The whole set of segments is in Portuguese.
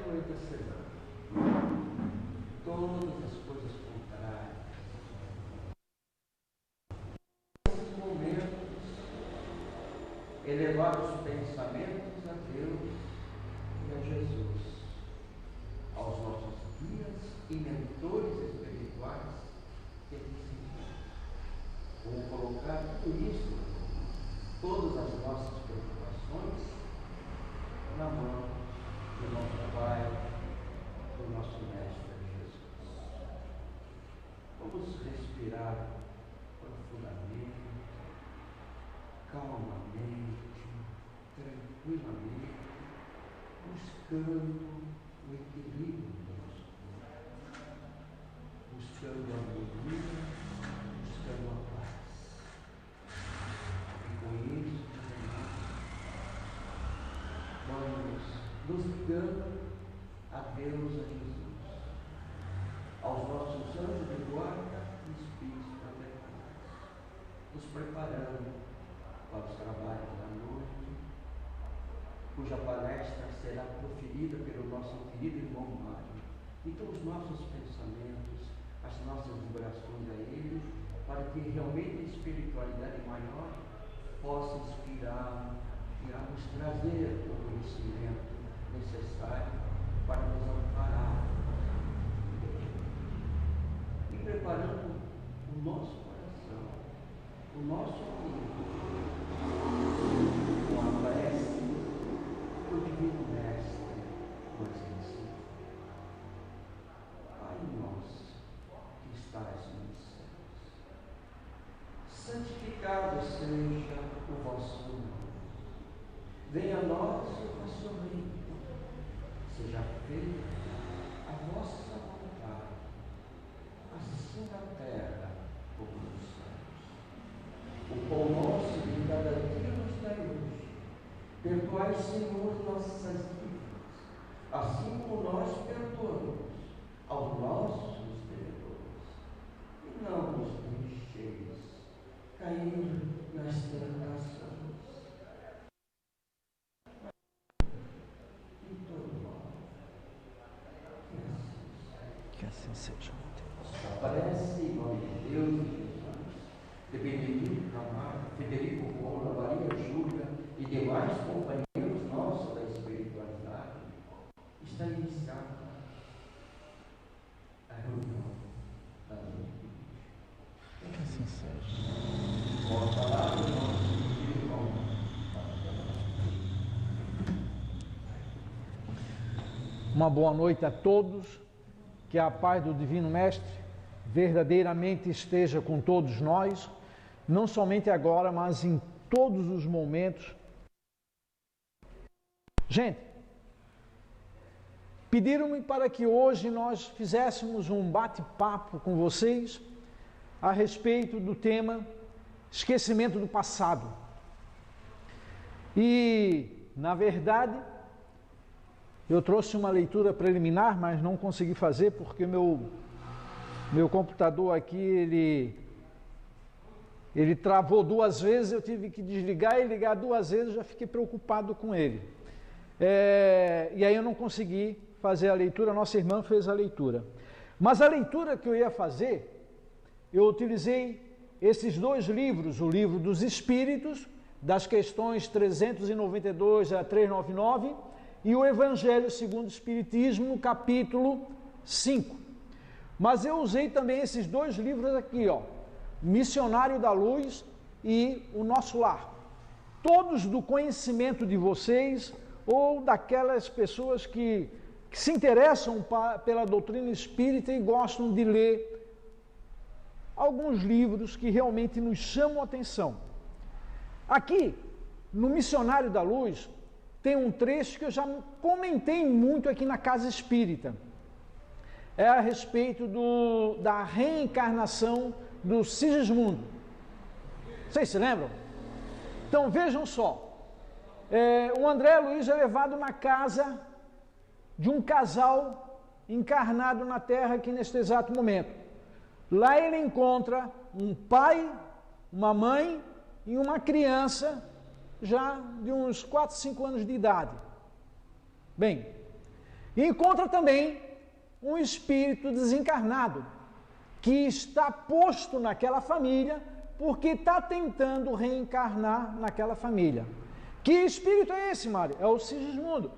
durante a semana. Todas as coisas contrárias. Nesses momentos, elevar os pensamentos a Deus e a Jesus, aos nossos guias e mentores espirituais que ensinam. Vamos colocar tudo isso, todas as nossas preocupações, na mão do nosso Pai, do nosso Mestre Jesus. Vamos respirar profundamente, calmamente, tranquilamente, buscando o equilíbrio do nosso corpo, buscando a harmonia, buscando a paz. E com isso, vamos nos ligando a Deus, a Jesus, aos nossos anjos de guarda e espíritos protetores, nos preparando para os trabalhos da noite, cuja palestra será proferida pelo nosso querido irmão Mário. Então, os nossos pensamentos, as nossas vibrações a Ele, para que realmente a espiritualidade maior possa inspirar, irá nos trazer o conhecimento necessário para nos amparar e preparando o nosso coração, o nosso amigo, com a prece do Divino Mestre nos ensina. Pai nosso que estás nos céus, santificado seja o vosso nome. Venha a nós o vosso reino, seja feita a vossa vontade, assim na terra como nos céus. O pão nosso de cada dia nos dai hoje. Perdoai, Senhor, nossas dívidas, assim como nós perdoamos aos nossos devedores. E não nos deixeis cair nas tentações. Que assim seja, meu Deus. Aparece em nome de Deus e Jesus, de Benedito Camargo, Federico Moura, Maria Júlia e demais companheiros nossos da espiritualidade, está iniciada a reunião da noite. Que assim seja. Com a palavra do nosso irmão. Uma boa noite a todos. Que a paz do Divino Mestre verdadeiramente esteja com todos nós, não somente agora, mas em todos os momentos. Gente, pediram-me para que hoje nós fizéssemos um bate-papo com vocês a respeito do tema esquecimento do passado. E, na verdade, eu trouxe uma leitura preliminar, mas não consegui fazer porque meu computador aqui, ele travou 2 vezes, eu tive que desligar e ligar 2 vezes, já fiquei preocupado com ele. E aí eu não consegui fazer a leitura, a nossa irmã fez a leitura. Mas a leitura que eu ia fazer, eu utilizei esses 2 livros, o Livro dos Espíritos, das questões 392 a 399, e o Evangelho segundo o Espiritismo, no capítulo 5. Mas eu usei também esses 2 livros aqui, ó, Missionário da Luz e O Nosso Lar. Todos do conhecimento de vocês ou daquelas pessoas que se interessam pela doutrina espírita e gostam de ler alguns livros que realmente nos chamam a atenção. Aqui, no Missionário da Luz, tem um trecho que eu já comentei muito aqui na Casa Espírita. É a respeito da reencarnação do Sigismundo. Vocês se lembram? Então vejam só. O André Luiz é levado na casa de um casal encarnado na Terra aqui neste exato momento. Lá ele encontra um pai, uma mãe e uma criança já de uns 4, 5 anos de idade. Bem, E encontra também um espírito desencarnado, que está posto naquela família, porque está tentando reencarnar naquela família. Que espírito é esse, Mário? É o Sigismundo.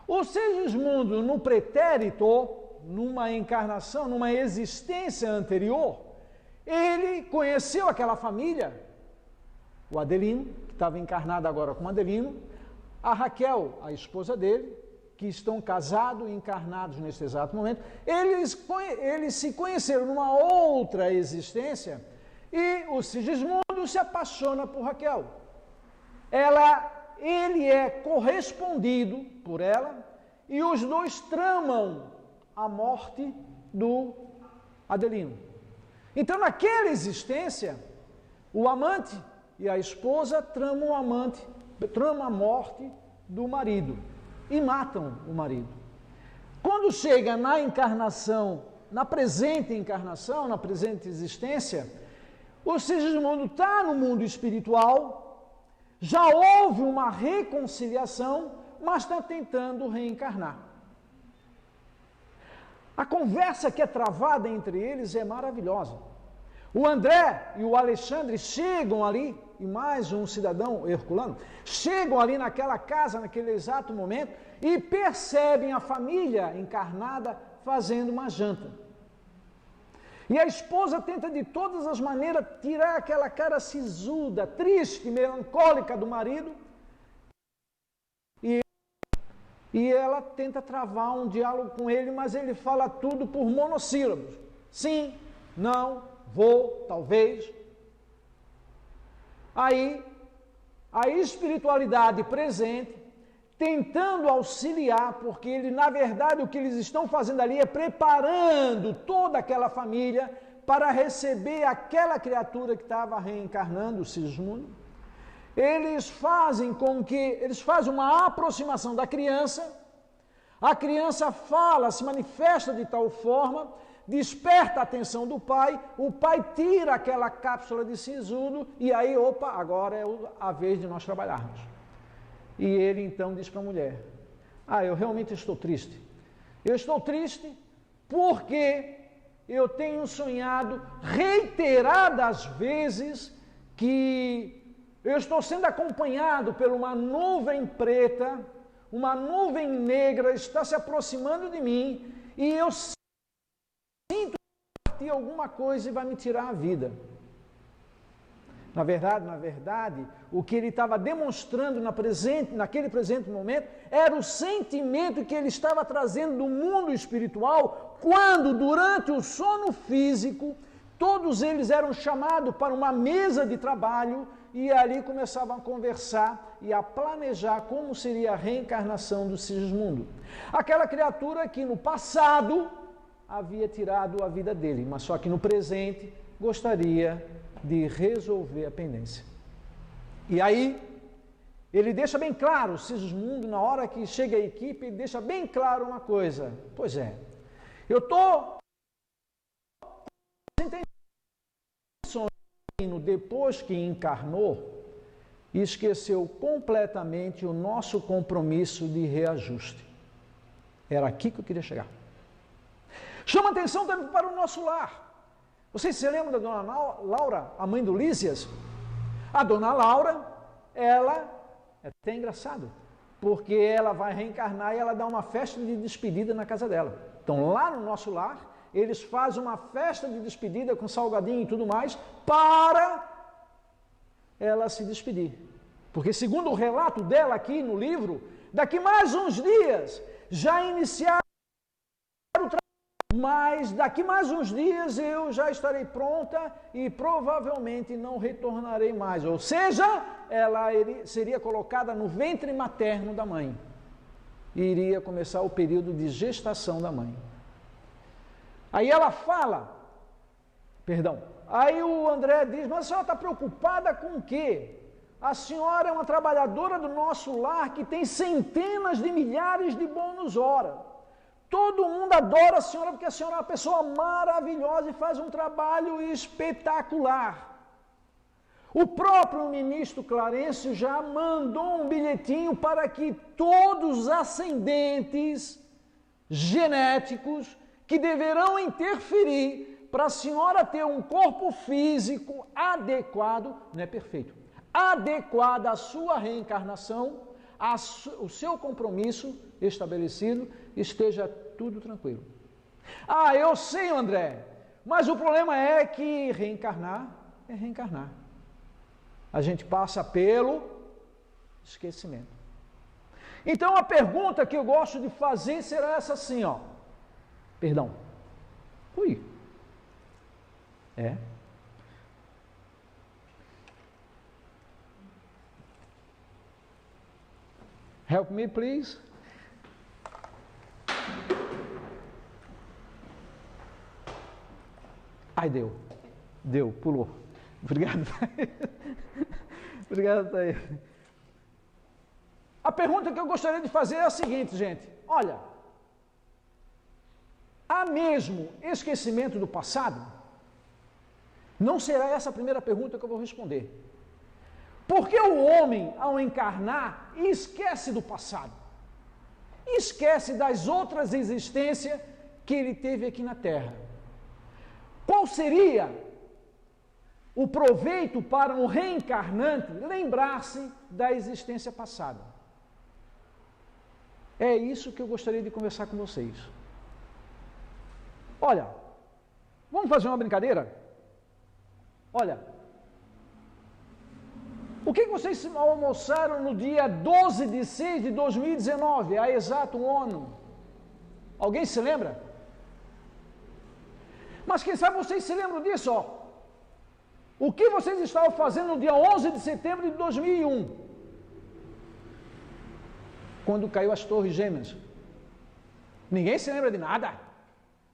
O Sigismundo, no pretérito, numa encarnação, numa existência anterior, ele conheceu aquela família, o Adelino, que estava encarnado agora com Adelino, a Raquel, a esposa dele, que estão casados e encarnados nesse exato momento. Eles se conheceram numa outra existência e o Sigismundo se apaixona por Raquel. Ele é correspondido por ela e os dois tramam a morte do Adelino. Então, naquela existência, o amante e a esposa tramam a morte do marido e matam o marido. Quando chega na encarnação, na presente encarnação, na presente existência, o Sigismundo está no mundo espiritual, já houve uma reconciliação, mas está tentando reencarnar. A conversa que é travada entre eles é maravilhosa. O André e o Alexandre chegam ali, e mais um cidadão herculano, chegam ali naquela casa, naquele exato momento, e percebem a família encarnada fazendo uma janta. E a esposa tenta de todas as maneiras tirar aquela cara sisuda, triste, melancólica do marido, e ela tenta travar um diálogo com ele, mas ele fala tudo por monossílabos. Sim, não, vou, talvez. Aí, a espiritualidade presente, tentando auxiliar, porque ele, na verdade, o que eles estão fazendo ali é preparando toda aquela família para receber aquela criatura que estava reencarnando, o Sigismundo. Eles fazem uma aproximação da criança, a criança fala, se manifesta de tal forma, desperta a atenção do pai, o pai tira aquela cápsula de sisudo e aí, opa, agora é a vez de nós trabalharmos. E ele então diz para a mulher, eu realmente estou triste. Eu estou triste porque eu tenho sonhado reiteradas vezes que eu estou sendo acompanhado por uma nuvem preta, uma nuvem negra está se aproximando de mim e eu sinto partir alguma coisa e vai me tirar a vida. Na verdade, o que ele estava demonstrando naquele presente momento era o sentimento que ele estava trazendo do mundo espiritual quando, durante o sono físico, todos eles eram chamados para uma mesa de trabalho e ali começavam a conversar e a planejar como seria a reencarnação do Sigismundo. Aquela criatura que no passado havia tirado a vida dele, mas só que no presente gostaria de resolver a pendência. E aí, ele deixa bem claro, o Sigismundo, na hora que chega a equipe, ele deixa bem claro uma coisa. Pois é, eu estou depois que encarnou, esqueceu completamente o nosso compromisso de reajuste. Era aqui que eu queria chegar. Chama atenção também para o nosso lar. Vocês se lembram da dona Laura, a mãe do Lísias? A dona Laura, ela é até engraçado, porque ela vai reencarnar e ela dá uma festa de despedida na casa dela. Então, lá no nosso lar, eles fazem uma festa de despedida com salgadinho e tudo mais, para ela se despedir. Porque, segundo o relato dela aqui no livro, daqui mais uns dias, já iniciaram o trabalho, mas daqui mais uns dias eu já estarei pronta e provavelmente não retornarei mais. Ou seja, ela seria colocada no ventre materno da mãe. E iria começar o período de gestação da mãe. Aí ela fala, aí o André diz, mas a senhora está preocupada com o quê? A senhora é uma trabalhadora do nosso lar que tem centenas de milhares de bônus hora. Todo mundo adora a senhora porque a senhora é uma pessoa maravilhosa e faz um trabalho espetacular. O próprio ministro Clarencio já mandou um bilhetinho para que todos os ascendentes genéticos que deverão interferir para a senhora ter um corpo físico adequado, não é perfeito, adequado à sua reencarnação, o seu compromisso estabelecido, esteja tudo tranquilo. Ah, eu sei, André, mas o problema é que reencarnar é reencarnar. A gente passa pelo esquecimento. Então a pergunta que eu gosto de fazer será essa assim, ó. Perdão. Ui. É. Help me, please. Ai, deu, pulou. Obrigado. Obrigado, Thaís. A pergunta que eu gostaria de fazer é a seguinte, gente. Olha, há mesmo esquecimento do passado? Não será essa a primeira pergunta que eu vou responder. Porque o homem, ao encarnar, esquece do passado. Esquece das outras existências que ele teve aqui na Terra. Qual seria o proveito para um reencarnante lembrar-se da existência passada? É isso que eu gostaria de conversar com vocês. Olha, vamos fazer uma brincadeira? Olha, o que vocês almoçaram no dia 12 de 6 de 2019, há exato um ano? Alguém se lembra? Mas quem sabe vocês se lembram disso, ó. O que vocês estavam fazendo no dia 11 de setembro de 2001? Quando caiu as Torres Gêmeas. Ninguém se lembra de nada.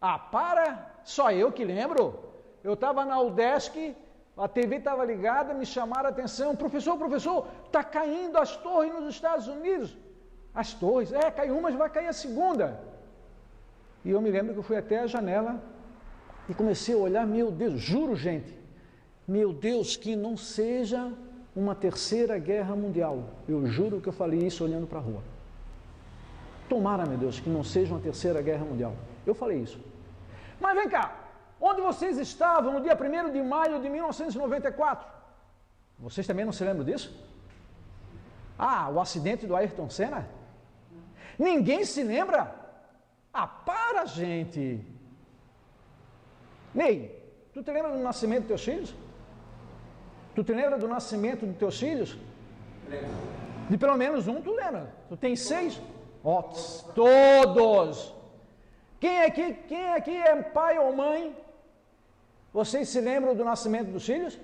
Ah, para! Só eu que lembro. Eu estava na UDESC, a TV estava ligada, me chamaram a atenção. Professor, está caindo as torres nos Estados Unidos. As torres? Caiu uma, mas vai cair a segunda. E eu me lembro que eu fui até a janela e comecei a olhar, meu Deus, juro, gente, meu Deus, que não seja uma terceira guerra mundial. Eu juro que eu falei isso olhando para a rua. Tomara, meu Deus, que não seja uma terceira guerra mundial. Eu falei isso. Mas vem cá, onde vocês estavam no dia 1º de maio de 1994? Vocês também não se lembram disso? Ah, o acidente do Ayrton Senna? Ninguém se lembra? Ah, para, gente! Ney, tu te lembra do nascimento dos teus filhos? Tu te lembra do nascimento dos teus filhos? Lembro. De pelo menos um tu lembra. Tu tem 6? Ó, todos! Quem aqui é pai ou mãe? Vocês se lembram do nascimento dos filhos?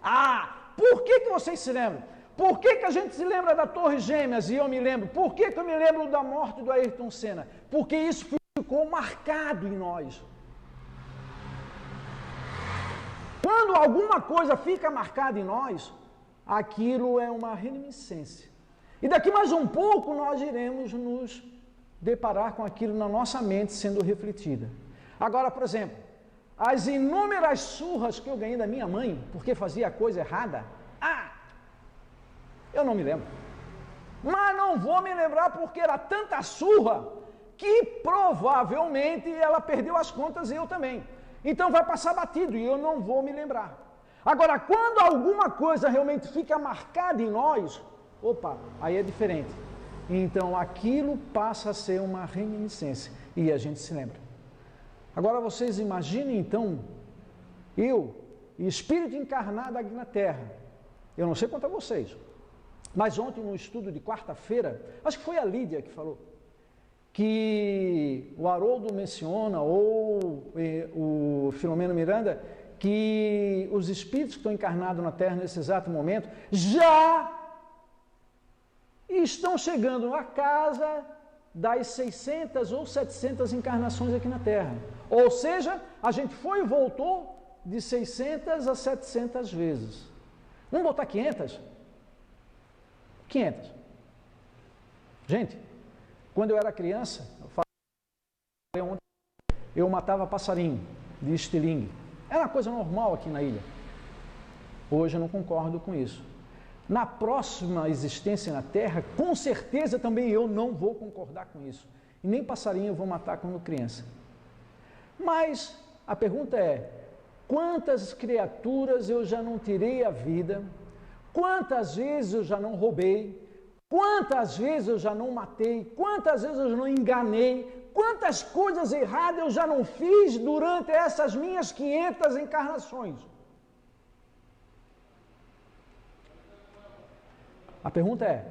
Ah, por que vocês se lembram? Por que a gente se lembra da Torre Gêmeas e eu me lembro? Por que eu me lembro da morte do Ayrton Senna? Porque isso ficou marcado em nós. Quando alguma coisa fica marcada em nós, aquilo é uma reminiscência. E daqui mais um pouco nós iremos nos deparar com aquilo na nossa mente sendo refletida. Agora, por exemplo, as inúmeras surras que eu ganhei da minha mãe porque fazia a coisa errada, eu não me lembro. Mas não vou me lembrar porque era tanta surra que provavelmente ela perdeu as contas e eu também. Então vai passar batido e eu não vou me lembrar. Agora, quando alguma coisa realmente fica marcada em nós, aí é diferente. Então aquilo passa a ser uma reminiscência e a gente se lembra. Agora vocês imaginem então, eu, espírito encarnado aqui na Terra, eu não sei quanto a vocês, mas ontem no estudo de quarta-feira, acho que foi a Lídia que falou, que o Haroldo menciona, ou o Filomeno Miranda, que os espíritos que estão encarnados na Terra nesse exato momento, já estão chegando à casa das 600 ou 700 encarnações aqui na Terra. Ou seja, a gente foi e voltou de 600 a 700 vezes. Vamos botar 500? 500. Gente, quando eu era criança, eu matava passarinho de estilingue. Era uma coisa normal aqui na ilha. Hoje eu não concordo com isso. Na próxima existência na Terra, com certeza também eu não vou concordar com isso. E nem passarinho eu vou matar quando criança. Mas a pergunta é, quantas criaturas eu já não tirei a vida? Quantas vezes eu já não roubei? Quantas vezes eu já não matei? Quantas vezes eu não enganei? Quantas coisas erradas eu já não fiz durante essas minhas 500 encarnações? A pergunta é,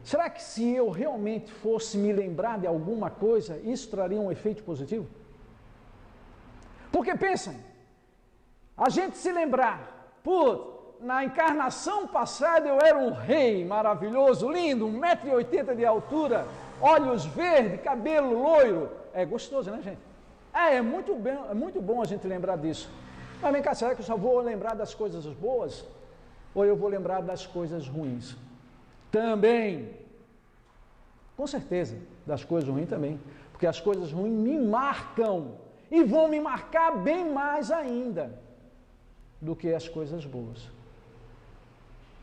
será que se eu realmente fosse me lembrar de alguma coisa, isso traria um efeito positivo? Porque pensem, a gente se lembrar, na encarnação passada eu era um rei maravilhoso, lindo, 1,80 m de altura, olhos verdes, cabelo loiro. É gostoso, né, gente? É muito bom a gente lembrar disso. Mas vem cá, será que eu só vou lembrar das coisas boas? Ou eu vou lembrar das coisas ruins? Também. Com certeza, das coisas ruins também. Porque as coisas ruins me marcam. E vão me marcar bem mais ainda do que as coisas boas.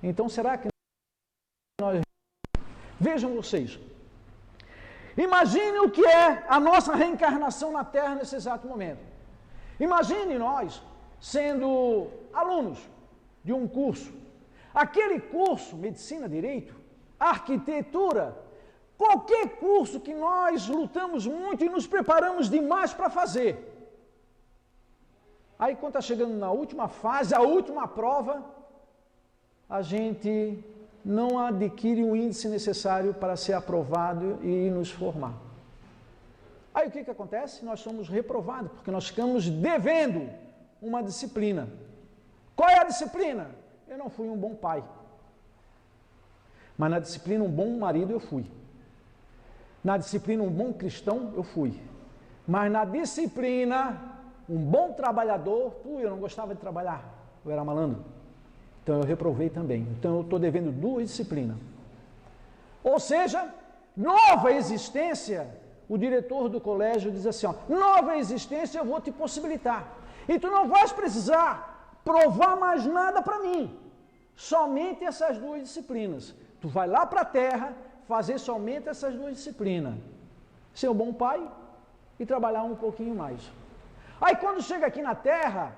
Então, será que nós... Vejam vocês. Imagine o que é a nossa reencarnação na Terra nesse exato momento. Imagine nós sendo alunos de um curso. Aquele curso, medicina, direito, arquitetura, qualquer curso que nós lutamos muito e nos preparamos demais para fazer. Aí, quando está chegando na última fase, a última prova, a gente não adquire o índice necessário para ser aprovado e nos formar. Aí o que acontece? Nós somos reprovados, porque nós ficamos devendo uma disciplina. Qual é a disciplina? Eu não fui um bom pai. Mas na disciplina, um bom marido eu fui. Na disciplina, um bom cristão eu fui. Mas na disciplina, um bom trabalhador, eu não gostava de trabalhar, eu era malandro. Então eu reprovei também. Então eu estou devendo 2 disciplinas. Ou seja, nova existência, o diretor do colégio diz assim, nova existência eu vou te possibilitar. E tu não vais precisar provar mais nada para mim. Somente essas 2 disciplinas. Tu vai lá para a Terra fazer somente essas 2 disciplinas. Ser um bom pai e trabalhar um pouquinho mais. Aí quando chega aqui na Terra,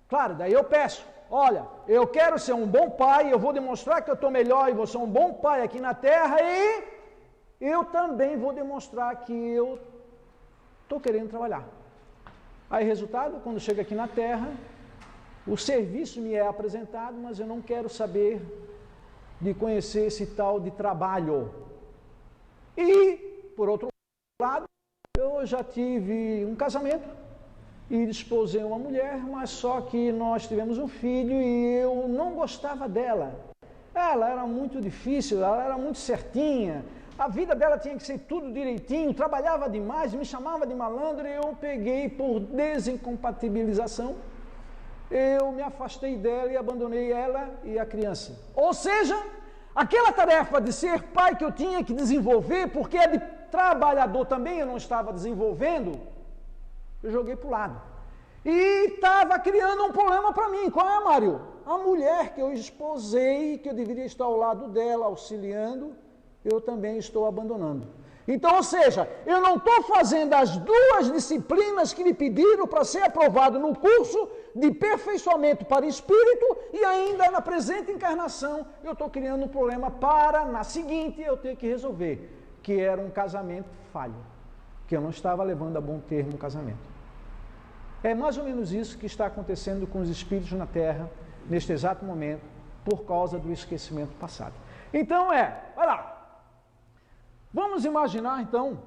claro, daí eu peço, olha, eu quero ser um bom pai, eu vou demonstrar que eu estou melhor e vou ser um bom pai aqui na Terra e eu também vou demonstrar que eu estou querendo trabalhar. Aí resultado, quando chega aqui na Terra, o serviço me é apresentado, mas eu não quero saber de conhecer esse tal de trabalho. E, por outro lado, eu já tive um casamento e desposei uma mulher, mas só que nós tivemos um filho e eu não gostava dela. Ela era muito difícil, ela era muito certinha, a vida dela tinha que ser tudo direitinho, trabalhava demais, me chamava de malandro e eu peguei por desincompatibilização, eu me afastei dela e abandonei ela e a criança. Ou seja, aquela tarefa de ser pai que eu tinha que desenvolver, porque é de trabalhador também eu não estava desenvolvendo, eu joguei para o lado. E estava criando um problema para mim. Qual é, Mário? A mulher que eu esposei, que eu deveria estar ao lado dela, auxiliando, eu também estou abandonando. Então, ou seja, eu não estou fazendo as 2 disciplinas que me pediram para ser aprovado no curso de aperfeiçoamento para espírito e ainda na presente encarnação eu estou criando um problema para, na seguinte, eu ter que resolver, que era um casamento falho, que eu não estava levando a bom termo o casamento. É mais ou menos isso que está acontecendo com os espíritos na Terra, neste exato momento, por causa do esquecimento passado. Então vai lá, vamos imaginar então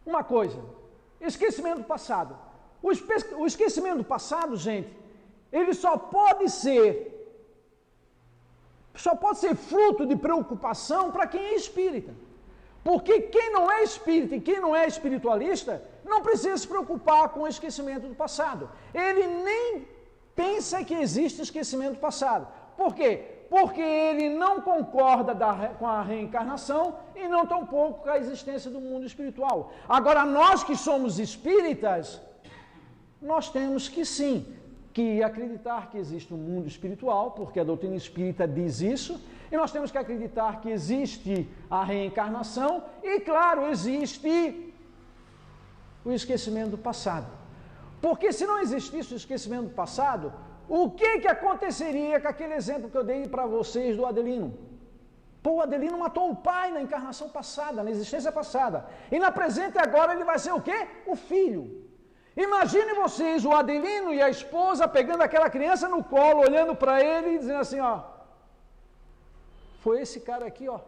uma coisa, esquecimento passado. O esquecimento passado, gente, ele só pode ser fruto de preocupação para quem é espírita. Porque quem não é espírita e quem não é espiritualista não precisa se preocupar com o esquecimento do passado. Ele nem pensa que existe esquecimento passado. Por quê? Porque ele não concorda com a reencarnação e não tampouco com a existência do mundo espiritual. Agora, nós que somos espíritas, nós temos que sim que acreditar que existe um mundo espiritual, porque a doutrina espírita diz isso, e nós temos que acreditar que existe a reencarnação, e claro, existe o esquecimento do passado. Porque se não existisse o esquecimento do passado, o que aconteceria com aquele exemplo que eu dei para vocês do Adelino? Pô, o Adelino matou o pai na encarnação passada, na existência passada. E na presente agora ele vai ser o quê? O filho. Imagine vocês, o Adelino e a esposa pegando aquela criança no colo, olhando para ele e dizendo assim, ó, foi esse cara aqui, ó,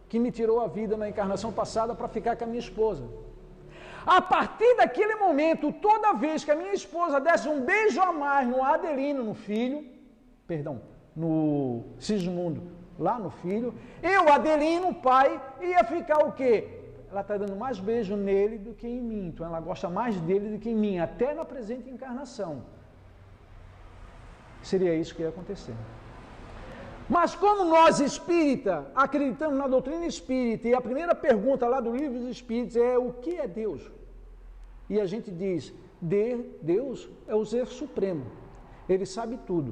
que me tirou a vida na encarnação passada para ficar com a minha esposa. A partir daquele momento, toda vez que a minha esposa desse um beijo a mais no Adelino, no filho, perdão, no Sigismundo, lá no filho, eu, Adelino, pai, ia ficar o quê? Ela está dando mais beijo nele do que em mim, então ela gosta mais dele do que em mim, até na presente encarnação. Seria isso que ia acontecer. Mas como nós espírita acreditamos na doutrina espírita, e a primeira pergunta lá do Livro dos Espíritos é o que é Deus? E a gente diz, Deus é o Ser Supremo, Ele sabe tudo,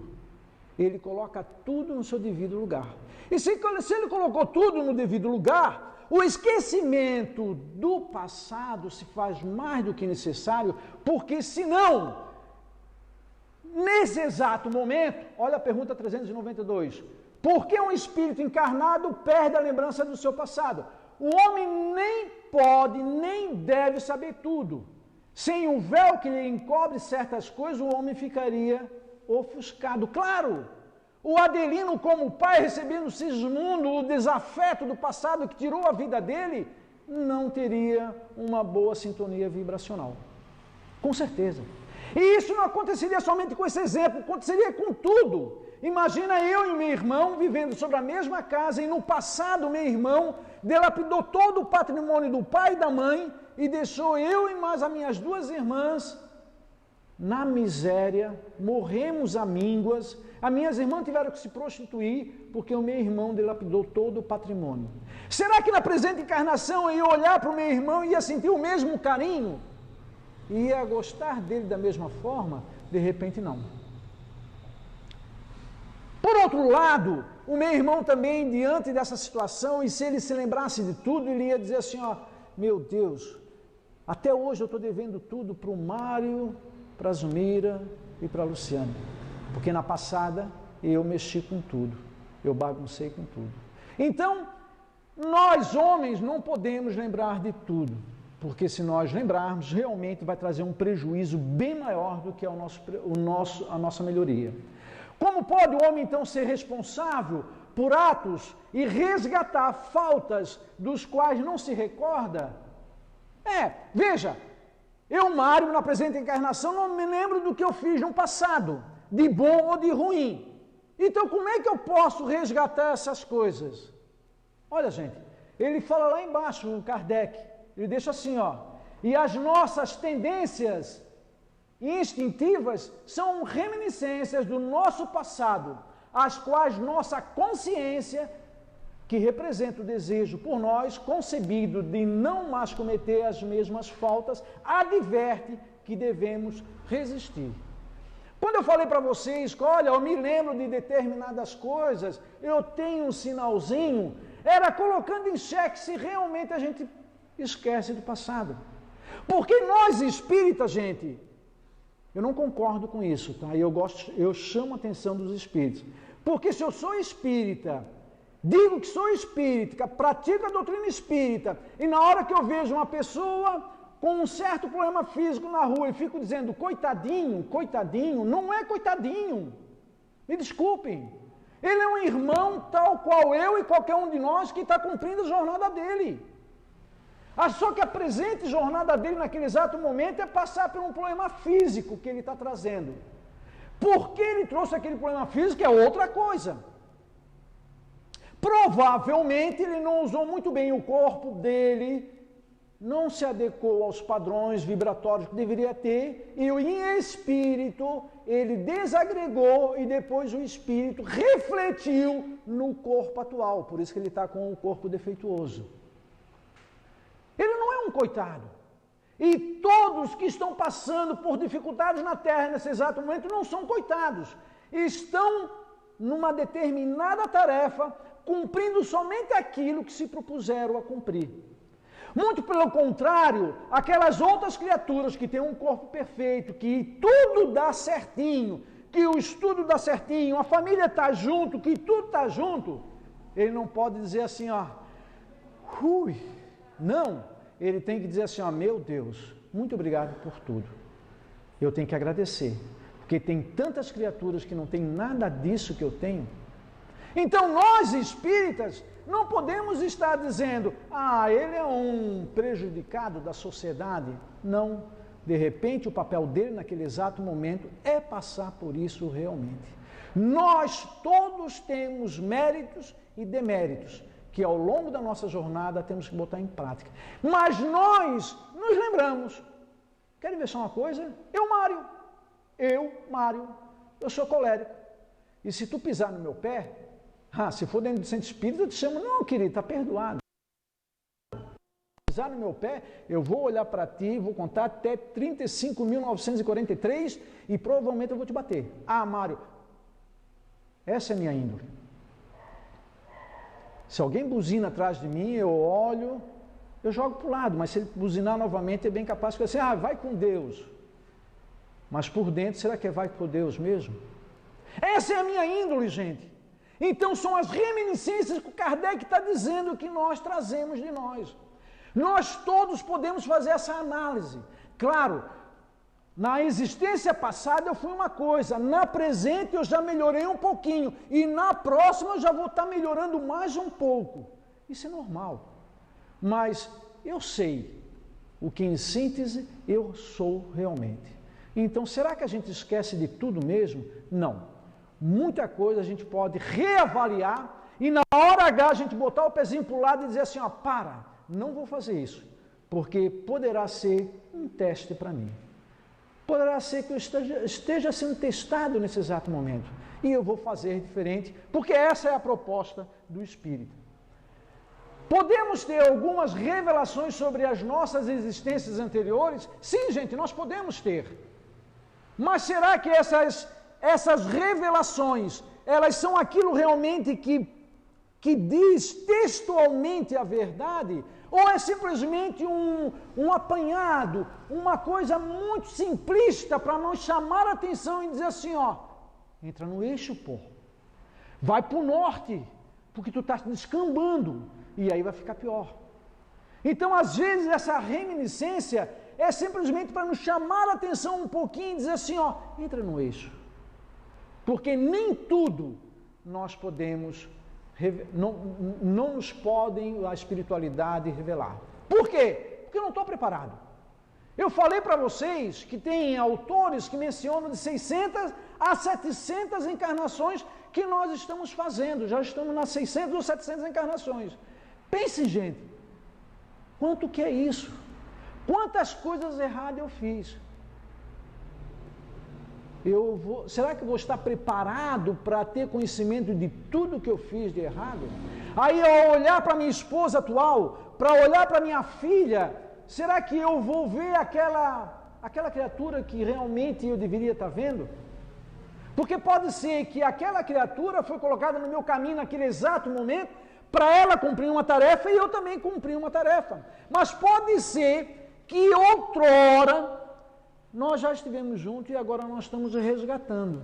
Ele coloca tudo no seu devido lugar. E se Ele colocou tudo no devido lugar, o esquecimento do passado se faz mais do que necessário, porque senão, nesse exato momento, olha a pergunta 392, por que um espírito encarnado perde a lembrança do seu passado? O homem nem pode, nem deve saber tudo. Sem um véu que lhe encobre certas coisas, o homem ficaria ofuscado. Claro! O Adelino, como pai, recebendo o Sigismundo, o desafeto do passado que tirou a vida dele, não teria uma boa sintonia vibracional. Com certeza. E isso não aconteceria somente com esse exemplo, aconteceria com tudo. Imagina eu e meu irmão vivendo sobre a mesma casa e no passado meu irmão dilapidou todo o patrimônio do pai e da mãe e deixou eu e mais as minhas duas irmãs na miséria, morremos amínguas. As minhas irmãs tiveram que se prostituir porque o meu irmão dilapidou todo o patrimônio. Será que na presente encarnação eu ia olhar para o meu irmão e ia sentir o mesmo carinho? E ia gostar dele da mesma forma? De repente não. Por outro lado, o meu irmão também, diante dessa situação, e se ele se lembrasse de tudo, ele ia dizer assim, ó, meu Deus, até hoje eu estou devendo tudo para o Mário, para a Zumira e para a Luciana. Porque na passada eu mexi com tudo, eu baguncei com tudo. Então, nós homens não podemos lembrar de tudo, porque se nós lembrarmos, realmente vai trazer um prejuízo bem maior do que a nossa melhoria. Como pode o homem então ser responsável por atos e resgatar faltas dos quais não se recorda? Veja, eu, Mário, na presente encarnação, não me lembro do que eu fiz no passado, de bom ou de ruim. Então, como é que eu posso resgatar essas coisas? Olha, gente, ele fala lá embaixo, o Kardec, ele deixa assim, ó, e as nossas tendências instintivas são reminiscências do nosso passado, as quais nossa consciência, que representa o desejo por nós, concebido de não mais cometer as mesmas faltas, adverte que devemos resistir. Quando eu falei para vocês, olha, eu me lembro de determinadas coisas, eu tenho um sinalzinho, era colocando em xeque se realmente a gente esquece do passado. Porque nós espíritas, gente, eu não concordo com isso, tá? Eu chamo a atenção dos espíritos. Porque se eu sou espírita, digo que sou espírita, pratico a doutrina espírita, e na hora que eu vejo uma pessoa com um certo problema físico na rua e fico dizendo, coitadinho, coitadinho, não é coitadinho. Me desculpem. Ele é um irmão tal qual eu e qualquer um de nós que está cumprindo a jornada dele. Só que a presente jornada dele naquele exato momento é passar por um problema físico que ele está trazendo. Por que ele trouxe aquele problema físico é outra coisa. Provavelmente ele não usou muito bem o corpo dele, não se adequou aos padrões vibratórios que deveria ter, e em espírito ele desagregou e depois o espírito refletiu no corpo atual, por isso que ele está com o corpo defeituoso. Ele não é um coitado, E todos que estão passando por dificuldades na terra nesse exato momento não são coitados. Estão numa determinada tarefa, cumprindo somente aquilo que se propuseram a cumprir. Muito pelo contrário, aquelas outras criaturas que têm um corpo perfeito, que tudo dá certinho, que o estudo dá certinho, a família está junto, que tudo está junto, ele não pode dizer assim, ó, não, ele tem que dizer assim, ó, meu Deus, muito obrigado por tudo. Eu tenho que agradecer, porque tem tantas criaturas que não têm nada disso que eu tenho. Então nós espíritas não podemos estar dizendo, ele é um prejudicado da sociedade. Não, de repente o papel dele naquele exato momento é passar por isso realmente. Nós todos temos méritos e deméritos, que ao longo da nossa jornada temos que botar em prática. Mas nós nos lembramos, querem ver só uma coisa? Mário, eu sou colérico. E se tu pisar no meu pé, se for dentro do centro espírita, eu te chamo, não, querido, está perdoado. Se pisar no meu pé, eu vou olhar para ti, vou contar até 35.943 e provavelmente eu vou te bater. Mário, essa é a minha índole. Se alguém buzina atrás de mim, eu olho, eu jogo para o lado, mas se ele buzinar novamente, é bem capaz de dizer assim, vai com Deus. Mas por dentro, será que vai com Deus mesmo? Essa é a minha índole, gente. Então são as reminiscências que o Kardec está dizendo que nós trazemos de nós. Nós todos podemos fazer essa análise. Claro, na existência passada eu fui uma coisa, na presente eu já melhorei um pouquinho, e na próxima eu já vou estar melhorando mais um pouco. Isso é normal. Mas eu sei o que em síntese eu sou realmente. Então será que a gente esquece de tudo mesmo? Não. Muita coisa a gente pode reavaliar e na hora H a gente botar o pezinho para o lado e dizer assim, não vou fazer isso, porque poderá ser um teste para mim. Poderá ser que eu esteja sendo testado nesse exato momento e eu vou fazer diferente, porque essa é a proposta do Espírito. Podemos ter algumas revelações sobre as nossas existências anteriores? Sim, gente, nós podemos ter. Mas será que essas revelações, elas são aquilo realmente que diz textualmente a verdade? Ou é simplesmente um apanhado, uma coisa muito simplista para nos chamar a atenção e dizer assim, entra no eixo, vai para o norte, porque tu está descambando, e aí vai ficar pior. Então, às vezes, essa reminiscência é simplesmente para nos chamar a atenção um pouquinho e dizer assim, entra no eixo. Porque nem tudo nós podemos, não nos podem a espiritualidade revelar. Por quê? Porque eu não estou preparado. Eu falei para vocês que tem autores que mencionam de 600 a 700 encarnações que nós estamos fazendo. Já estamos nas 600 ou 700 encarnações. Pense, gente, quanto que é isso? Quantas coisas erradas eu fiz? Será que eu vou estar preparado para ter conhecimento de tudo que eu fiz de errado? Aí, ao olhar para minha esposa atual, para olhar para minha filha, será que eu vou ver aquela criatura que realmente eu deveria estar vendo? Porque pode ser que aquela criatura foi colocada no meu caminho naquele exato momento, para ela cumprir uma tarefa e eu também cumprir uma tarefa. Mas pode ser que outrora nós já estivemos juntos e agora nós estamos resgatando.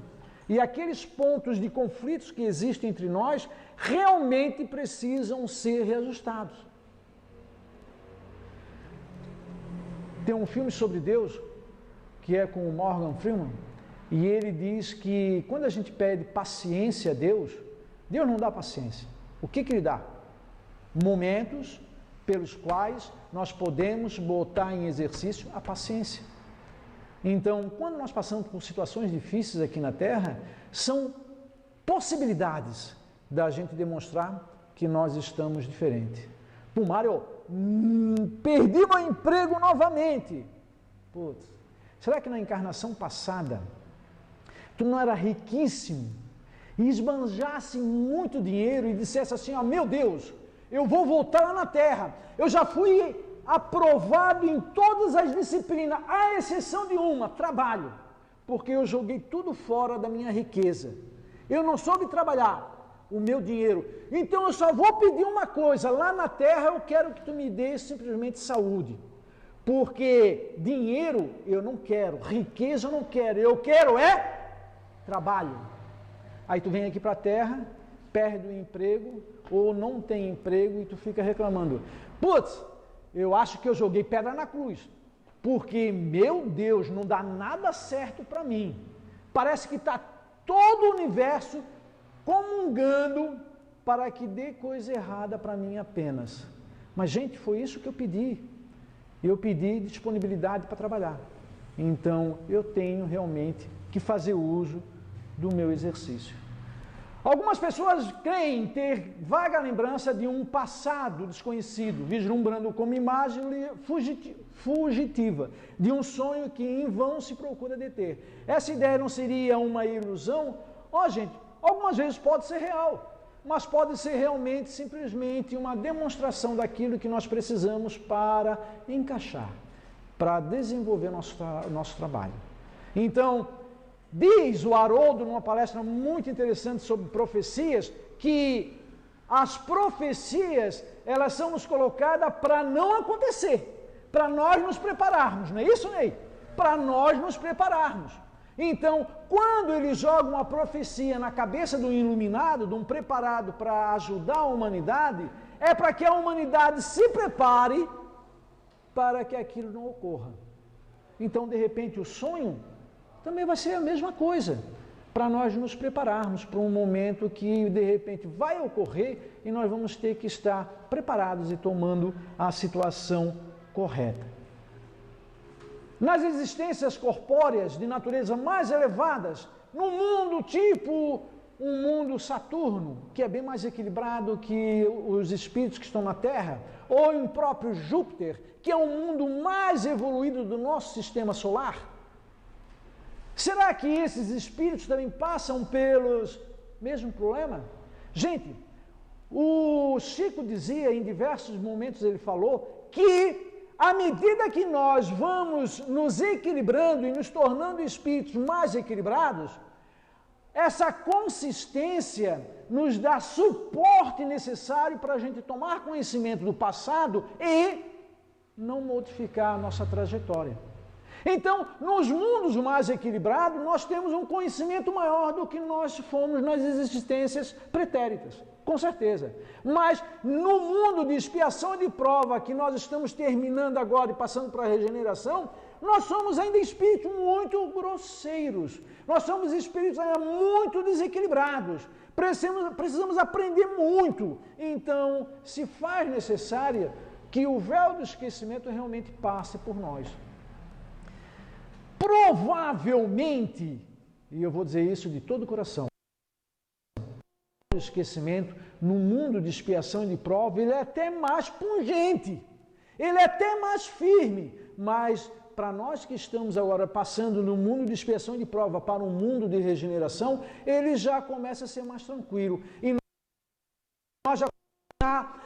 E aqueles pontos de conflitos que existem entre nós realmente precisam ser reajustados. Tem um filme sobre Deus, que é com o Morgan Freeman, e ele diz que quando a gente pede paciência a Deus, Deus não dá paciência. O que ele dá? Momentos pelos quais nós podemos botar em exercício a paciência. Então, quando nós passamos por situações difíceis aqui na Terra, são possibilidades da gente demonstrar que nós estamos diferentes. Pô, Mário, perdi meu emprego novamente. Putz, será que na encarnação passada tu não era riquíssimo e esbanjasse muito dinheiro e dissesse assim, meu Deus, eu vou voltar lá na Terra, eu já fui aprovado em todas as disciplinas, à exceção de uma, trabalho, porque eu joguei tudo fora da minha riqueza. Eu não soube trabalhar o meu dinheiro. Então eu só vou pedir uma coisa, lá na terra eu quero que tu me dê simplesmente saúde. Porque dinheiro eu não quero, riqueza eu não quero é trabalho. Aí tu vem aqui para a terra, perde o emprego, ou não tem emprego e tu fica reclamando. Putz, eu acho que eu joguei pedra na cruz, porque, meu Deus, não dá nada certo para mim. Parece que está todo o universo comungando para que dê coisa errada para mim apenas. Mas, gente, foi isso que eu pedi. Eu pedi disponibilidade para trabalhar. Então, eu tenho realmente que fazer uso do meu exercício. Algumas pessoas creem ter vaga lembrança de um passado desconhecido, vislumbrando como imagem fugitiva de um sonho que em vão se procura deter. Essa ideia não seria uma ilusão? Gente, algumas vezes pode ser real, mas pode ser realmente simplesmente uma demonstração daquilo que nós precisamos para encaixar, para desenvolver nosso trabalho. Então, diz o Haroldo, numa palestra muito interessante sobre profecias, que as profecias, elas são nos colocadas para não acontecer, para nós nos prepararmos, não é isso, Ney? Para nós nos prepararmos. Então, quando ele joga uma profecia na cabeça do iluminado, de um preparado para ajudar a humanidade, é para que a humanidade se prepare para que aquilo não ocorra. Então, de repente, o sonho também vai ser a mesma coisa, para nós nos prepararmos para um momento que, de repente, vai ocorrer e nós vamos ter que estar preparados e tomando a situação correta. Nas existências corpóreas de natureza mais elevadas, no mundo tipo um mundo Saturno, que é bem mais equilibrado que os espíritos que estão na Terra, ou em próprio Júpiter, que é um mundo mais evoluído do nosso sistema solar, será que esses espíritos também passam pelos mesmos problemas? Gente, o Chico dizia em diversos momentos, ele falou, que à medida que nós vamos nos equilibrando e nos tornando espíritos mais equilibrados, essa consistência nos dá suporte necessário para a gente tomar conhecimento do passado e não modificar a nossa trajetória. Então, nos mundos mais equilibrados, nós temos um conhecimento maior do que nós fomos nas existências pretéritas, com certeza. Mas no mundo de expiação e de prova que nós estamos terminando agora e passando para a regeneração, nós somos ainda espíritos muito grosseiros, nós somos espíritos ainda muito desequilibrados, precisamos aprender muito. Então, se faz necessário que o véu do esquecimento realmente passe por nós. Provavelmente, e eu vou dizer isso de todo o coração, o esquecimento no mundo de expiação e de prova, ele é até mais pungente, ele é até mais firme, mas para nós que estamos agora passando no mundo de expiação e de prova para um mundo de regeneração, ele já começa a ser mais tranquilo. E nós já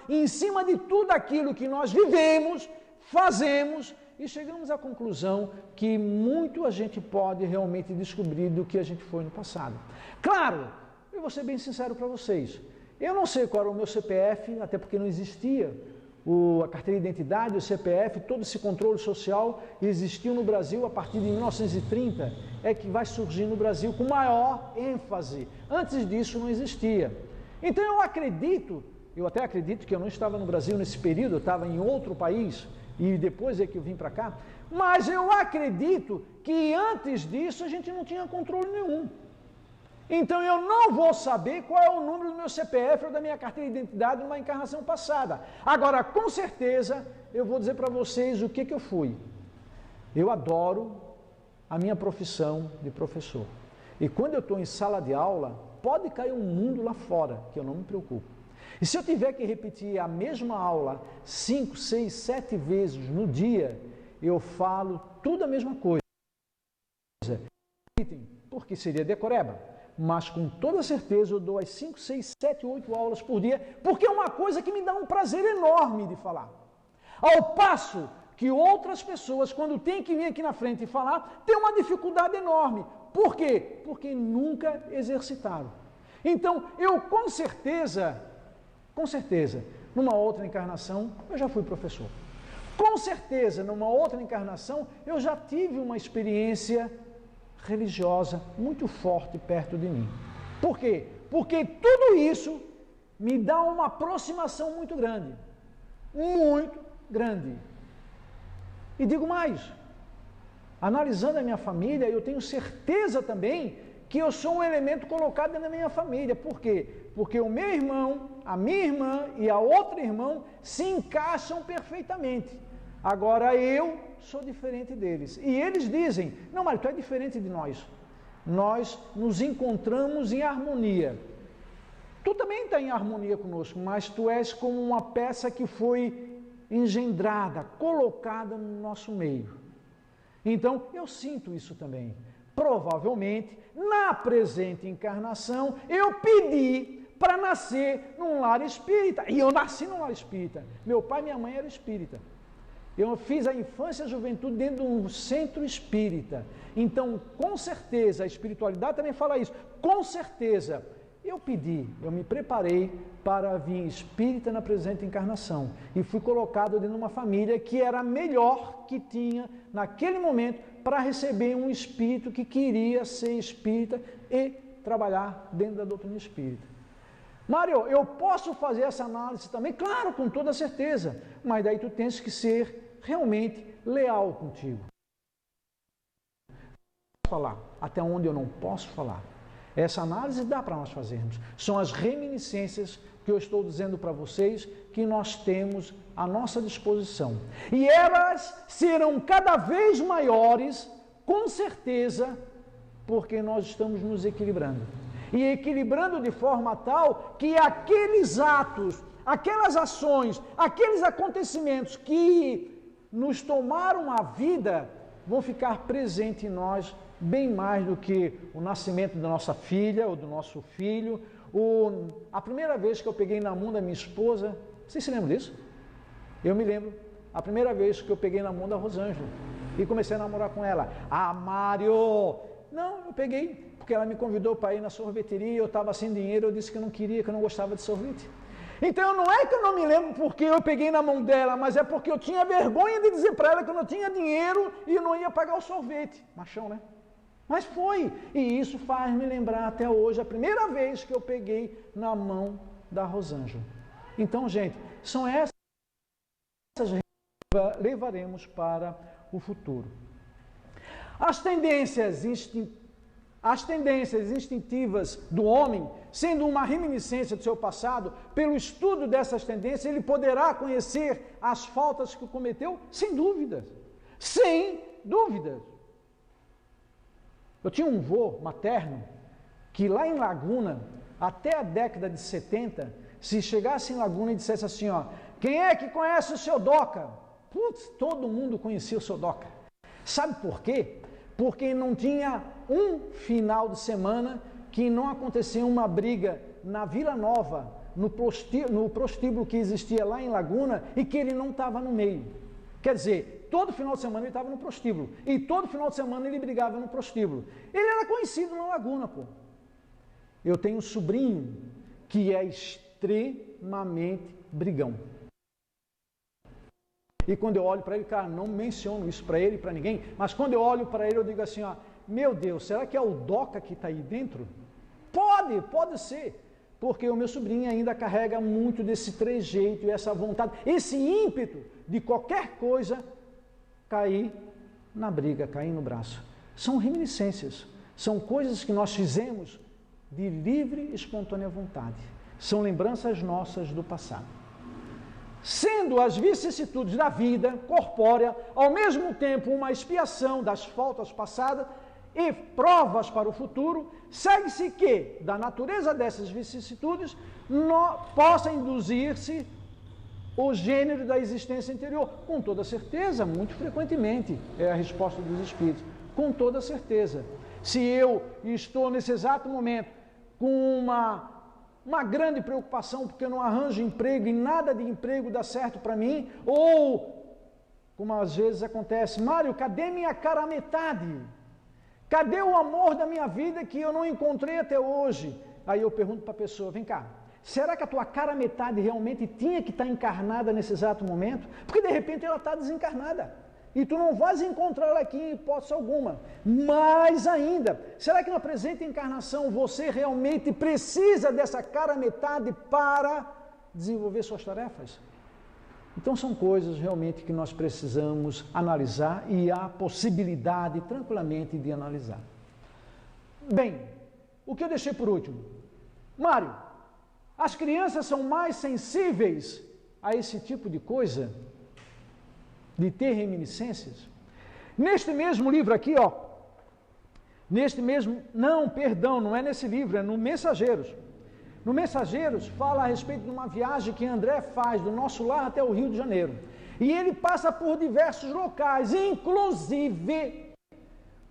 em cima de tudo aquilo que nós vivemos, fazemos, e chegamos à conclusão que muito a gente pode realmente descobrir do que a gente foi no passado. Claro, eu vou ser bem sincero para vocês, eu não sei qual era o meu CPF, até porque não existia a carteira de identidade, o CPF, todo esse controle social existiu no Brasil a partir de 1930, é que vai surgir no Brasil com maior ênfase. Antes disso não existia. Então eu até acredito que eu não estava no Brasil nesse período, eu estava em outro país, e depois é que eu vim para cá, mas eu acredito que antes disso a gente não tinha controle nenhum. Então eu não vou saber qual é o número do meu CPF ou da minha carteira de identidade numa encarnação passada. Agora, com certeza, eu vou dizer para vocês o que eu fui. Eu adoro a minha profissão de professor. E quando eu estou em sala de aula, pode cair um mundo lá fora, que eu não me preocupo. E se eu tiver que repetir a mesma aula 5, 6, 7 vezes no dia, eu falo tudo a mesma coisa. Porque seria decoreba. Mas com toda certeza eu dou as 5, 6, 7, 8 aulas por dia, porque é uma coisa que me dá um prazer enorme de falar. Ao passo que outras pessoas, quando tem que vir aqui na frente e falar, têm uma dificuldade enorme. Por quê? Porque nunca exercitaram. Então, eu com certeza, numa outra encarnação, eu já fui professor. Com certeza, numa outra encarnação, eu já tive uma experiência religiosa muito forte perto de mim. Por quê? Porque tudo isso me dá uma aproximação muito grande. Muito grande. E digo mais, analisando a minha família, eu tenho certeza também que eu sou um elemento colocado dentro da minha família. Por quê? Porque o meu irmão, a minha irmã e a outra irmã se encaixam perfeitamente. Agora eu sou diferente deles. E eles dizem, não, Mário, tu é diferente de nós. Nós nos encontramos em harmonia. Tu também está em harmonia conosco, mas tu és como uma peça que foi engendrada, colocada no nosso meio. Então, eu sinto isso também. Provavelmente, na presente encarnação, eu pedi para nascer num lar espírita. E eu nasci num lar espírita. Meu pai e minha mãe eram espírita. Eu fiz a infância e a juventude dentro de um centro espírita. Então, com certeza, a espiritualidade também fala isso. Com certeza, eu pedi, eu me preparei para vir espírita na presente encarnação. E fui colocado dentro de uma família que era a melhor que tinha naquele momento para receber um espírito que queria ser espírita e trabalhar dentro da doutrina espírita. Mário, eu posso fazer essa análise também? Claro, com toda certeza. Mas daí tu tens que ser realmente leal contigo. Falar até onde eu não posso falar. Essa análise dá para nós fazermos. São as reminiscências que eu estou dizendo para vocês que nós temos à nossa disposição. E elas serão cada vez maiores, com certeza, porque nós estamos nos equilibrando. E equilibrando de forma tal que aqueles atos, aquelas ações, aqueles acontecimentos que nos tomaram a vida, vão ficar presentes em nós bem mais do que o nascimento da nossa filha ou do nosso filho. A primeira vez que eu peguei na mão da minha esposa, vocês se lembram disso? Eu me lembro. A primeira vez que eu peguei na mão da Rosângela e comecei a namorar com ela. Ah, Mário! Não, eu peguei, porque ela me convidou para ir na sorveteria, eu estava sem dinheiro, eu disse que eu não queria, que eu não gostava de sorvete. Então não é que eu não me lembro porque eu peguei na mão dela, mas é porque eu tinha vergonha de dizer para ela que eu não tinha dinheiro e eu não ia pagar o sorvete. Machão, né? Mas foi, e isso faz me lembrar até hoje, a primeira vez que eu peguei na mão da Rosângela. Então, gente, são essas que levaremos para o futuro. As tendências instintivas do homem, sendo uma reminiscência do seu passado, pelo estudo dessas tendências, ele poderá conhecer as faltas que cometeu, sem dúvidas. Sem dúvidas. Eu tinha um avô materno que lá em Laguna, até a década de 70, se chegasse em Laguna e dissesse assim, ó, quem é que conhece o seu Doca? Putz, todo mundo conhecia o seu Doca. Sabe por quê? Porque não tinha um final de semana que não acontecia uma briga na Vila Nova, no prostíbulo que existia lá em Laguna, e que ele não estava no meio. Quer dizer, todo final de semana ele estava no prostíbulo. E todo final de semana ele brigava no prostíbulo. Ele era conhecido na Laguna, pô. Eu tenho um sobrinho que é extremamente brigão. E quando eu olho para ele, cara, não menciono isso para ele e para ninguém, mas quando eu olho para ele eu digo assim, ó, meu Deus, será que é o Doca que está aí dentro? Pode ser. Porque o meu sobrinho ainda carrega muito desse trejeito e essa vontade, esse ímpeto de qualquer coisa cair na briga, cair no braço. São reminiscências, são coisas que nós fizemos de livre e espontânea vontade. São lembranças nossas do passado. Sendo as vicissitudes da vida corpórea, ao mesmo tempo uma expiação das faltas passadas e provas para o futuro, segue-se que, da natureza dessas vicissitudes, possa induzir-se o gênero da existência interior. Com toda certeza, muito frequentemente, é a resposta dos espíritos. Com toda certeza. Se eu estou nesse exato momento com uma uma grande preocupação porque eu não arranjo emprego e nada de emprego dá certo para mim, ou, como às vezes acontece, Mário, cadê minha cara metade? Cadê o amor da minha vida que eu não encontrei até hoje? Aí eu pergunto para a pessoa, vem cá, será que a tua cara metade realmente tinha que estar encarnada nesse exato momento? Porque de repente ela está desencarnada. E tu não vais encontrá-la aqui em hipótese alguma. Mais ainda, será que na presente encarnação você realmente precisa dessa cara metade para desenvolver suas tarefas? Então são coisas realmente que nós precisamos analisar e há possibilidade tranquilamente de analisar. Bem, o que eu deixei por último? Mário, as crianças são mais sensíveis a esse tipo de coisa? De ter reminiscências? Neste mesmo livro aqui, ó, não é nesse livro, é no Mensageiros. No Mensageiros fala a respeito de uma viagem que André faz do nosso lar até o Rio de Janeiro. E ele passa por diversos locais, inclusive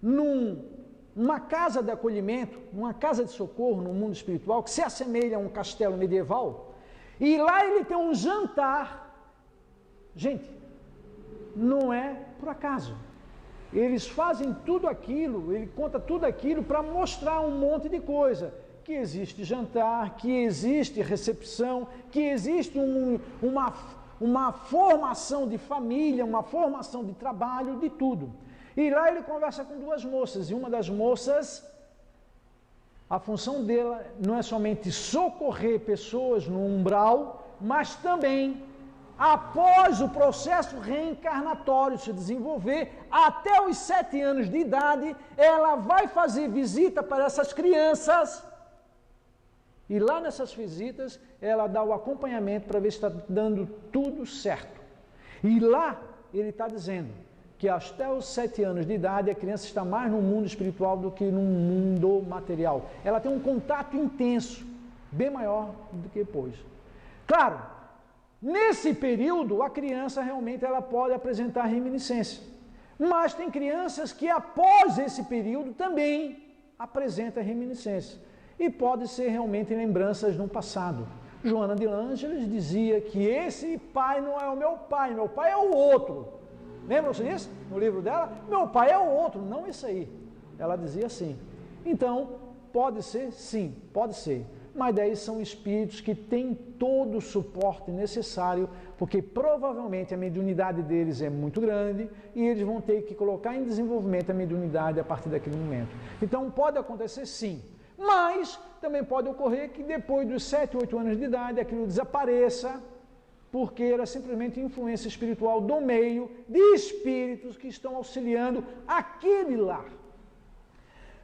numa casa de acolhimento, uma casa de socorro no mundo espiritual, que se assemelha a um castelo medieval. E lá ele tem um jantar. Gente, não é por acaso. Eles fazem tudo aquilo, ele conta tudo aquilo para mostrar um monte de coisa. Que existe jantar, que existe recepção, que existe uma formação de família, uma formação de trabalho, de tudo. E lá ele conversa com duas moças, e uma das moças, a função dela não é somente socorrer pessoas no umbral, mas também após o processo reencarnatório se desenvolver, até os 7 anos de idade, ela vai fazer visita para essas crianças, e lá nessas visitas, ela dá o acompanhamento para ver se está dando tudo certo. E lá, ele está dizendo que até os 7 anos de idade, a criança está mais no mundo espiritual do que no mundo material. Ela tem um contato intenso, bem maior do que depois. Claro, nesse período, a criança realmente ela pode apresentar reminiscência. Mas tem crianças que após esse período também apresentam reminiscência. E pode ser realmente lembranças no passado. Joana de Ângeles dizia que esse pai não é o meu pai é o outro. Lembram-se disso? No livro dela? Meu pai é o outro, não esse aí. Ela dizia assim. Então, pode ser? Sim, pode ser. Mas daí são espíritos que têm todo o suporte necessário, porque provavelmente a mediunidade deles é muito grande e eles vão ter que colocar em desenvolvimento a mediunidade a partir daquele momento. Então pode acontecer sim, mas também pode ocorrer que depois dos 7, 8 anos de idade aquilo desapareça, porque era simplesmente influência espiritual do meio de espíritos que estão auxiliando aquele lar.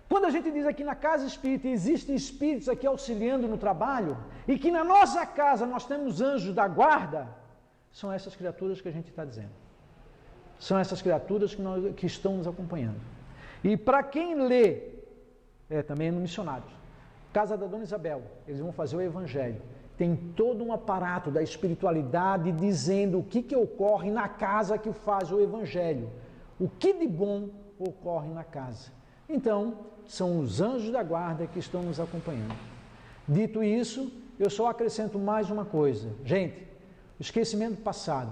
Quando a gente diz aqui na casa espírita, existem espíritos aqui auxiliando no trabalho, e que na nossa casa nós temos anjos da guarda, são essas criaturas que a gente está dizendo. São essas criaturas que estão nos acompanhando. E para quem lê, também no Missionários, Casa da Dona Isabel, eles vão fazer o Evangelho. Tem todo um aparato da espiritualidade dizendo o que ocorre na casa que faz o Evangelho. O que de bom ocorre na casa. Então, são os anjos da guarda que estão nos acompanhando. Dito isso, eu só acrescento mais uma coisa. Gente, o esquecimento do passado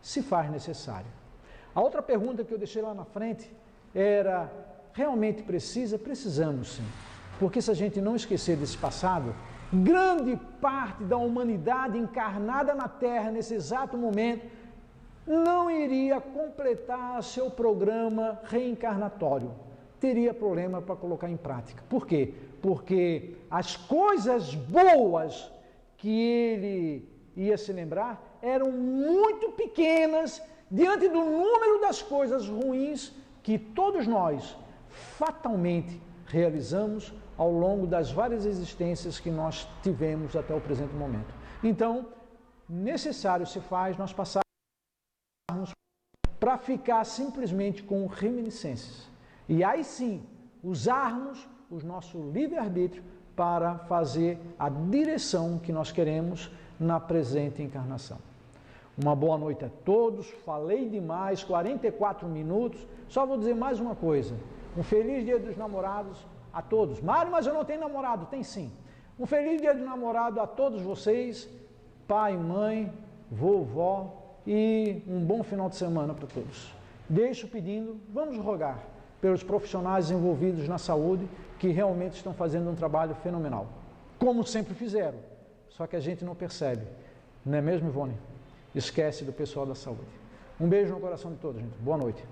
se faz necessário. A outra pergunta que eu deixei lá na frente era, realmente precisa? Precisamos sim. Porque se a gente não esquecer desse passado, grande parte da humanidade encarnada na Terra nesse exato momento não iria completar seu programa reencarnatório. Teria problema para colocar em prática. Por quê? Porque as coisas boas que ele ia se lembrar eram muito pequenas diante do número das coisas ruins que todos nós fatalmente realizamos ao longo das várias existências que nós tivemos até o presente momento. Então, necessário se faz nós passarmos para ficar simplesmente com reminiscências. E aí sim, usarmos o nosso livre-arbítrio para fazer a direção que nós queremos na presente encarnação. Uma boa noite a todos, falei demais, 44 minutos, só vou dizer mais uma coisa, um feliz Dia dos Namorados a todos. Mário, mas eu não tenho namorado. Tem sim. Um feliz dia de namorado a todos vocês, pai, mãe, vovó, e um bom final de semana para todos. Deixo pedindo, vamos rogar pelos profissionais envolvidos na saúde que realmente estão fazendo um trabalho fenomenal, como sempre fizeram, só que a gente não percebe, não é mesmo, Ivone? Esquece do pessoal da saúde. Um beijo no coração de todos, gente. Boa noite.